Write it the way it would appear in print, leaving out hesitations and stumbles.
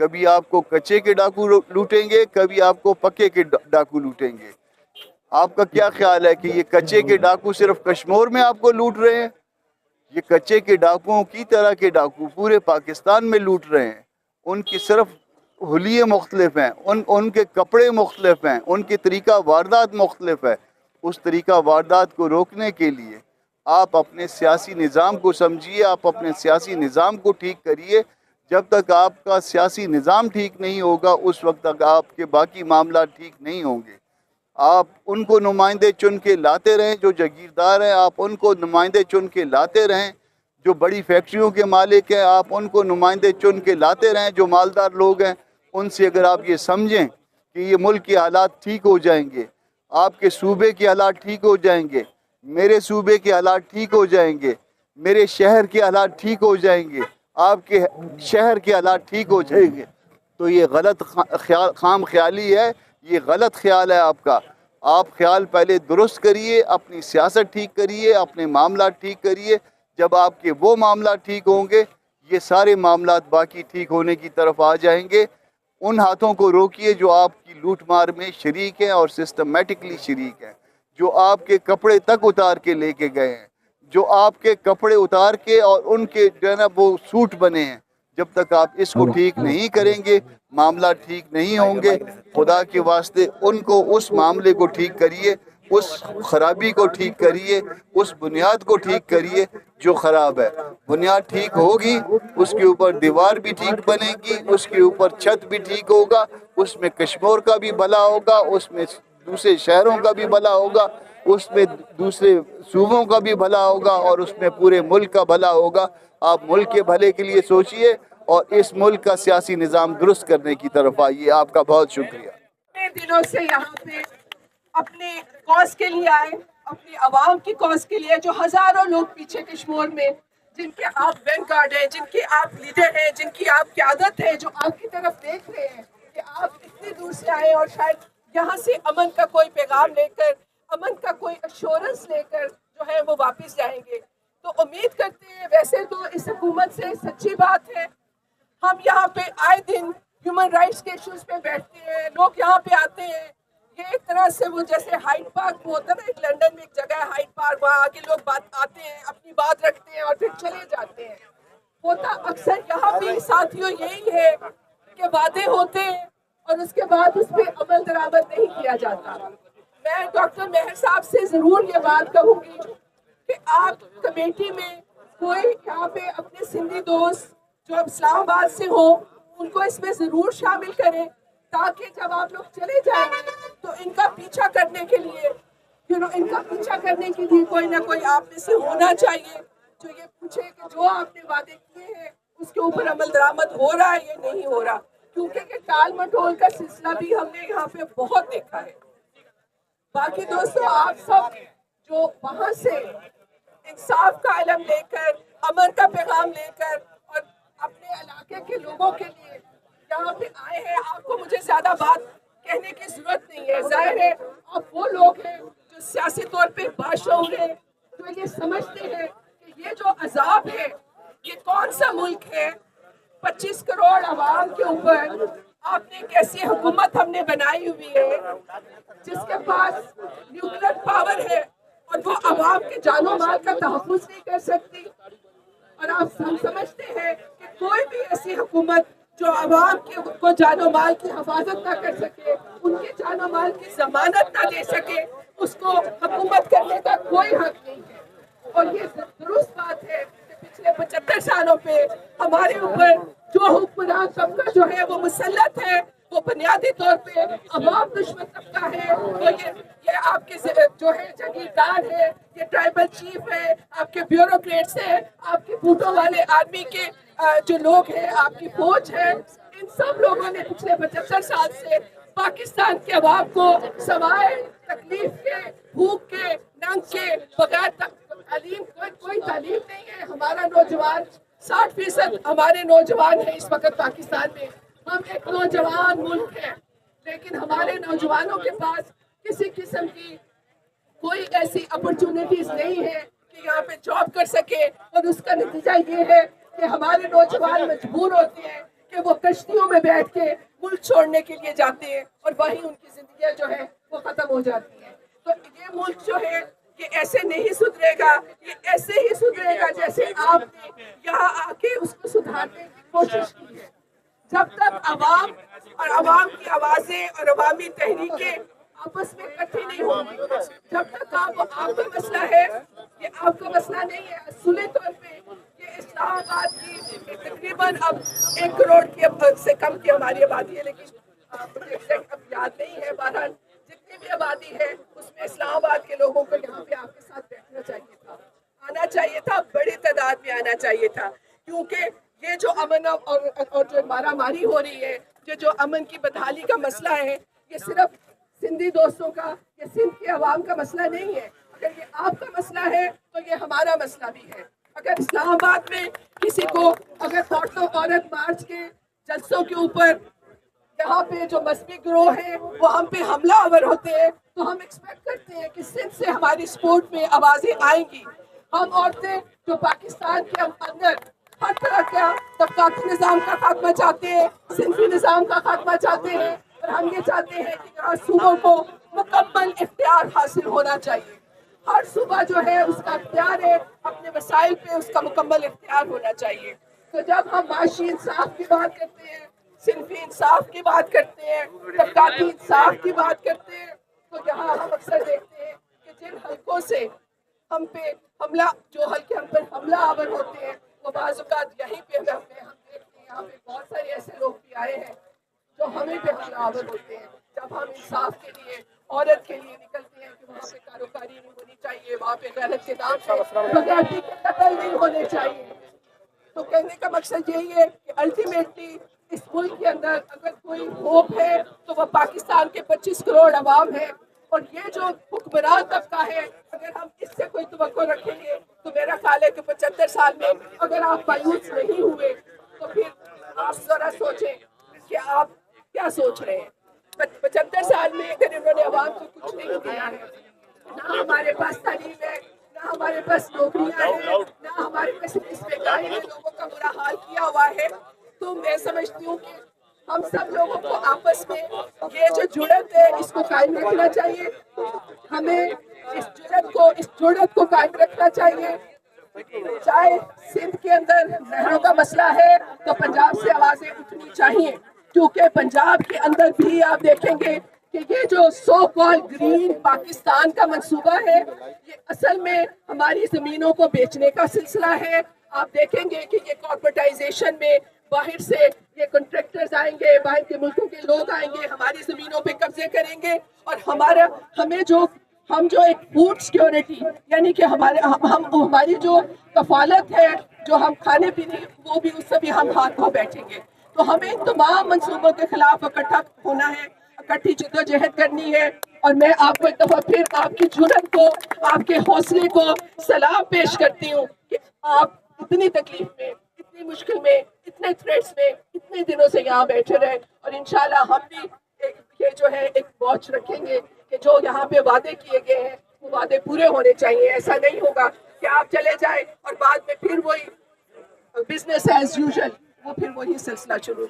کبھی آپ کو کچے کے ڈاکو لوٹیں گے، کبھی آپ کو پکے کے ڈاکو لوٹیں گے۔ آپ کا کیا خیال ہے کہ یہ کچے کے ڈاکو صرف کشمور میں آپ کو لوٹ رہے ہیں؟ یہ کچے کے ڈاکوؤں کی طرح کے ڈاکو پورے پاکستان میں لوٹ رہے ہیں۔ ان کی صرف حلیے مختلف ہیں، ان کے کپڑے مختلف ہیں، ان کی طریقہ واردات مختلف ہے۔ اس طریقہ واردات کو روکنے کے لیے آپ اپنے سیاسی نظام کو سمجھیے، آپ اپنے سیاسی نظام کو ٹھیک کریے۔ جب تک آپ کا سیاسی نظام ٹھیک نہیں ہوگا اس وقت تک آپ کے باقی معاملات ٹھیک نہیں ہوں گے۔ آپ ان کو نمائندے چن کے لاتے رہیں جو جاگیردار ہیں، آپ ان کو نمائندے چن کے لاتے رہیں جو بڑی فیکٹریوں کے مالک ہیں، آپ ان کو نمائندے چن کے لاتے رہیں جو مالدار لوگ ہیں۔ ان سے اگر آپ یہ سمجھیں کہ یہ ملک کے حالات ٹھیک ہو جائیں گے، آپ کے صوبے کے حالات ٹھیک ہو جائیں گے، میرے صوبے کے حالات ٹھیک ہو جائیں گے، میرے شہر کے حالات ٹھیک ہو جائیں گے، آپ کے شہر کے حالات ٹھیک ہو جائیں گے، تو یہ غلط خام خیالی ہے، یہ غلط خیال ہے آپ کا۔ آپ خیال پہلے درست کریے، اپنی سیاست ٹھیک کریے، اپنے معاملات ٹھیک کریے۔ جب آپ کے وہ معاملات ٹھیک ہوں گے یہ سارے معاملات باقی ٹھیک ہونے کی طرف آ جائیں گے۔ ان ہاتھوں کو روکیے جو آپ کی لوٹ مار میں شریک ہیں اور سسٹمیٹکلی شریک ہیں، جو آپ کے کپڑے تک اتار کے لے کے گئے ہیں، جو آپ کے کپڑے اتار کے اور ان کے جو ہے نا وہ سوٹ بنے ہیں۔ جب تک آپ اس کو ٹھیک نہیں کریں گے معاملات ٹھیک نہیں ہوں گے۔ خدا کے واسطے ان کو اس معاملے کو ٹھیک کریے، اس خرابی کو ٹھیک کریے، اس بنیاد کو ٹھیک کریے جو خراب ہے۔ بنیاد ٹھیک ہوگی اس کے اوپر دیوار بھی ٹھیک بنے گی، اس کے اوپر چھت بھی ٹھیک ہوگا، اس میں کشمور کا بھی بھلا ہوگا، اس میں دوسرے شہروں کا بھی بھلا ہوگا، اس میں دوسرے صوبوں کا بھی بھلا ہوگا اور اس میں پورے ملک کا بھلا ہوگا۔ آپ ملک کے بھلے کے لیے سوچئے اور اس ملک کا سیاسی نظام درست کرنے کی طرف آئیے۔ آپ کا بہت شکریہ۔ اتنے دنوں سے یہاں پہ اپنے کاز کے لیے آئے، اپنی عوام کی کاز کے لیے، جو ہزاروں لوگ پیچھے کشمور میں جن کے آپ وینگ گارڈ ہیں، جن کے آپ لیڈر ہیں، جن کی آپ قیادت ہے، جو آپ کی طرف دیکھ رہے ہیں کہ آپ اتنی دور سے آئے اور شاید یہاں سے امن کا کوئی پیغام لے کر، امن کا کوئی ایشورنس لے کر جو ہے وہ واپس جائیں گے۔ تو امید کرتے ہیں، ویسے تو اس حکومت سے سچی بات ہے، ہم یہاں پہ آئے دن ہیومن رائٹس کے ایشوز پہ بیٹھتے ہیں، لوگ یہاں پہ آتے ہیں، یہ ایک طرح سے وہ جیسے ہائیڈ پارک ہوتا ہے نا، ایک لنڈن میں ایک جگہ ہے ہائیڈ پارک، وہاں آگے لوگ بات آتے ہیں، اپنی بات رکھتے ہیں اور پھر چلے جاتے ہیں۔ ہوتا اکثر یہاں بھی ساتھیوں یہی ہے کہ وعدے ہوتے ہیں اور اس کے بعد اس پہ عمل درآمد نہیں کیا جاتا۔ میں ڈاکٹر مہر صاحب سے ضرور یہ بات کہوں گی کہ آپ کمیٹی میں کوئی یہاں پہ اپنے سندھی دوست جو اسلام آباد سے ہوں ان کو اس میں ضرور شامل کریں، تاکہ جب آپ لوگ چلے جائیں گے تو ان کا پیچھا کرنے کے لیے کوئی نہ کوئی آپ میں سے ہونا چاہیے جو یہ پوچھے کہ جو آپ نے وعدے کیے ہیں اس کے اوپر عمل درآمد ہو رہا ہے یا نہیں ہو رہا، کیونکہ کہ ٹال مٹول کا سلسلہ بھی ہم نے یہاں پہ بہت دیکھا ہے۔ باقی دوستوں، آپ سب جو وہاں سے انصاف کا علم لے کر، امن کا پیغام لے کر اور اپنے علاقے کے لوگوں کے لیے یہاں پہ آئے ہیں، آپ کو مجھے زیادہ بات کہنے کی ضرورت نہیں ہے۔ ظاہر ہے آپ وہ لوگ ہیں جو سیاسی طور پہ باشعور ہیں، جو یہ سمجھتے ہیں کہ یہ جو عذاب ہے یہ کون سا ملک ہے، 25 کروڑ عوام کے اوپر آپ نے ایک ایسی حکومت ہم نے بنائی ہوئی ہے جس کے پاس نیوکلیر پاور ہے اور وہ عوام کے جان و مال کا تحفظ نہیں کر سکتی۔ اور آپ ہم سمجھتے ہیں کہ کوئی بھی ایسی حکومت جو عوام کو جان و مال کی حفاظت نہ کر سکے، ان کے جان و مال کی ضمانت نہ دے سکے، اس کو حکومت کرنے کا کوئی حق نہیں ہے۔ اور یہ درست بات ہے کہ پچھلے 75 سالوں پہ ہمارے اوپر جو حکمران طبقہ جو ہے وہ مسلط ہے، وہ بنیادی طور پہ عوام دشمن طبقہ ہے۔ اور یہ آپ کے جو ہے جاگیردار ہے، یہ ٹرائبل چیف ہے، آپ کے بیوروکریٹس ہیں، آپ کے بوٹوں والے آرمی کے جو لوگ ہیں، آپ کی فوج ہے، ان سب لوگوں نے پچھلے 75 سال سے پاکستان کے عوام کو سوائے تکلیف کے، بھوک کے، ننگ کے، بغیر تعلیم کوئی تعلیم نہیں ہے۔ ہمارا نوجوان 60% ہمارے نوجوان ہیں اس وقت پاکستان میں۔ ہم ایک نوجوان ملک ہے، لیکن ہمارے نوجوانوں کے پاس کسی قسم کی کوئی ایسی اپرچونٹیز نہیں ہے کہ یہاں پہ جاب کر سکے، اور اس کا نتیجہ یہ ہے کہ ہمارے نوجوان مجبور ہوتے ہیں کہ وہ کشتیوں میں بیٹھ کے ملک چھوڑنے کے لیے جاتے ہیں اور وہیں ان کی زندگیاں جو ہے وہ ختم ہو جاتی ہیں. تو یہ ملک جو ہے یہ ایسے نہیں سدھرے گا, یہ ایسے ہی سدھرے گا جیسے آپ نے یہاں آ کے اس کو سدھارنے کی کوشش کی ہے. جب تک عوام اور عوام کی آوازیں اور عوامی تحریکیں آپس میں اکٹھی نہیں ہوں گی, جب تک آپ کا مسئلہ ہے, یہ آپ کا مسئلہ نہیں ہے. اصولی طور پہ یہ اسلام آباد کی تقریباً اب 1 کروڑ کی سے کم کی ہماری آبادی ہے, لیکن مجھے ایگزیکٹ اب یاد نہیں ہے. بہرحال جتنی بھی آبادی ہے اس میں اسلام آباد کے لوگوں کو یہاں پہ آپ کے ساتھ بیٹھنا چاہیے تھا, آنا چاہیے تھا, بڑی تعداد میں آنا چاہیے تھا. کیونکہ یہ جو امن اور جو مارا ماری ہو رہی ہے, جو امن کی بدحالی کا مسئلہ ہے, یہ صرف سندھی دوستوں کا یا سندھ کے عوام کا مسئلہ نہیں ہے. اگر یہ آپ کا مسئلہ ہے تو یہ ہمارا مسئلہ بھی ہے. اگر اسلام آباد میں کسی کو اگر عورت مارچ کے جلسوں کے اوپر یہاں پہ جو مذہبی گروہ ہیں وہ ہم پہ حملہ آور ہوتے ہیں, تو ہم ایکسپیکٹ کرتے ہیں کہ سندھ سے ہماری سپورٹ میں آوازیں آئیں گی. ہم عورتیں جو پاکستان کے اندر ہر طرح کا طبقاتی نظام کا خاتمہ چاہتے ہیں, صنفی نظام کا خاتمہ چاہتے ہیں, اور ہم یہ چاہتے ہیں کہ یہاں صوبوں کو مکمل اختیار حاصل ہونا چاہیے. ہر صوبہ جو ہے اس کا اختیار ہے, اپنے وسائل پہ اس کا مکمل اختیار ہونا چاہیے. تو جب ہم معاشی انصاف کی بات کرتے ہیں, صنفی انصاف کی بات کرتے ہیں, طبقاتی انصاف کی بات کرتے ہیں, تو یہاں ہم اکثر دیکھتے ہیں کہ جن حلقوں سے ہم پہ جو حلقے ہم پر حملہ آور ہوتے ہیں, وہ بعض اوقات یہیں پہ ہم دیکھتے ہیں یہاں پہ بہت سارے ایسے لوگ بھی آئے ہیں جو ہمیں پہ حملہ آور ہوتے ہیں. جب ہم انصاف کے لیے, عورت کے لیے نکلتے ہیں کہ وہاں پہ کاروباری نہیں ہونی چاہیے, وہاں پہ غیرت کے نام پہ بغیرتی کے قتل نہیں ہونے چاہیے. تو کہنے کا مقصد یہی ہے کہ الٹیمیٹلی اس ملک کے اندر اگر کوئی ہوپ ہے تو وہ پاکستان کے 25 کروڑ عوام ہے. اور یہ جو حکمران طبقہ ہے, اگر ہم اس سے کوئی توقع رکھیں گے تو میرا خیال ہے کہ 75 سال میں اگر آپ مایوس نہیں ہوئے تو پھر آپ ذرا سوچیں کہ آپ کیا سوچ رہے ہیں. 75 سال میں اگر انہوں نے عوام کو کچھ نہیں دیا ہے, نہ ہمارے پاس تعلیم ہے, نہ ہمارے پاس نوکریاں ہیں, نہ ہمارے پاس اس مہنگائی نے لوگوں کا برا حال کیا ہوا ہے, تو میں سمجھتی ہوں کہ ہم سب لوگوں کو آپس میں یہ جو جڑت ہے اس کو قائم رکھنا چاہیے. ہمیں اس جڑت کو قائم رکھنا چاہیے. چاہے سندھ کے اندر نہروں کا مسئلہ ہے تو پنجاب سے آوازیں اٹھنی چاہیے, کیونکہ پنجاب کے اندر بھی آپ دیکھیں گے کہ یہ جو سو کال گرین پاکستان کا منصوبہ ہے, یہ اصل میں ہماری زمینوں کو بیچنے کا سلسلہ ہے. آپ دیکھیں گے کہ یہ کارپوریٹائزیشن میں باہر سے یہ کنٹریکٹرز آئیں گے, باہر کے ملکوں کے لوگ آئیں گے, ہماری زمینوں پہ قبضے کریں گے, اور ہم جو ایک فوڈ سیکیورٹی یعنی کہ ہماری جو کفالت ہے, جو ہم کھانے پینے, وہ بھی اس سے بھی ہم ہاتھ دھو بیٹھیں گے. تو ہمیں تمام منصوبوں کے خلاف اکٹھا ہونا ہے, اکٹھی جدوجہد کرنی ہے. اور میں آپ کو ایک دفعہ پھر آپ کی جرأت کو, آپ کے حوصلے کو سلام پیش کرتی ہوں کہ آپ اتنی تکلیف میں, اتنی مشکل میں, اتنے تھریٹس میں اتنے دنوں سے یہاں بیٹھے رہے, اور انشاءاللہ ہم بھی یہ جو ہے ایک واچ رکھیں گے کہ جو یہاں پہ وعدے کیے گئے ہیں وہ وعدے پورے ہونے چاہیے. ایسا نہیں ہوگا کہ آپ چلے جائیں اور بعد میں پھر وہی بزنس ایز یوزل, وہ پھر وہی سلسلہ شروع